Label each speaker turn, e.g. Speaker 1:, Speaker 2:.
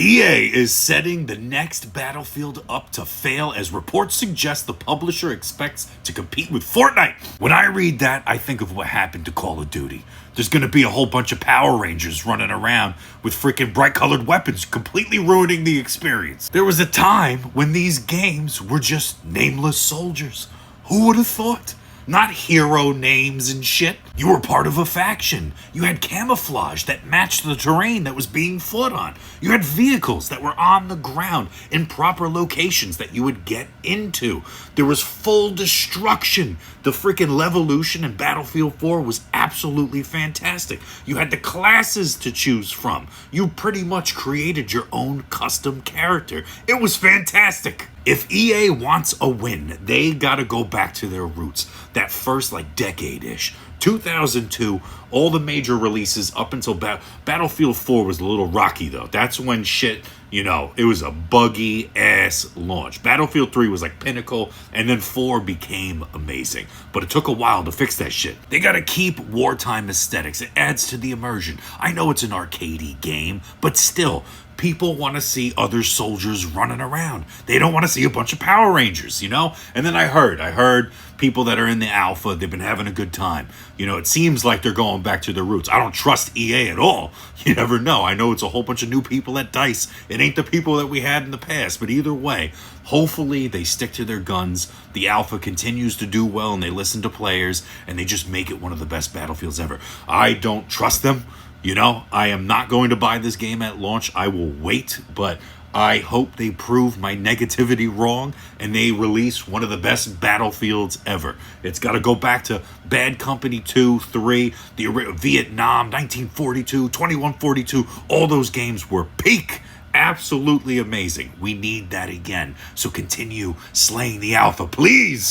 Speaker 1: EA is setting the next Battlefield up to fail as reports suggest the publisher expects to compete with Fortnite. When I read that, I think of what happened to Call of Duty. There's gonna be a whole bunch of Power Rangers running around with freaking bright colored weapons, completely ruining the experience. There was a time when these games were just nameless soldiers. Who would have thought? Not hero names and shit. You were part of a faction. You had camouflage that matched the terrain that was being fought on. You had vehicles that were on the ground in proper locations that you would get into. There was full destruction. The freaking Levolution in Battlefield 4 was absolutely fantastic. You had the classes to choose from. You pretty much created your own custom character. It was fantastic. If EA wants a win, they gotta go back to their roots. That first decade-ish. 2002, all the major releases up until Battlefield 4 was a little rocky though. That's when shit, it was a buggy ass launch. Battlefield 3 was like pinnacle, and then 4 became amazing. But it took a while to fix that shit. They gotta keep wartime aesthetics. It adds to the immersion. I know it's an arcadey game, but still, people want to see other soldiers running around. They don't want to see a bunch of Power Rangers, And then I heard people that are in the alpha, they've been having a good time. It seems like they're going back to their roots. I don't trust EA at all. You never know. I know it's a whole bunch of new people at DICE. It ain't the people that we had in the past. But either way, hopefully they stick to their guns. The alpha continues to do well and they listen to players and they just make it one of the best Battlefields ever. I don't trust them. I am not going to buy this game at launch. I will wait, but I hope they prove my negativity wrong and they release one of the best Battlefields ever. It's got to go back to Bad Company 2, 3, the Vietnam, 1942, 2142. All those games were peak. Absolutely amazing. We need that again. So continue slaying the alpha, please.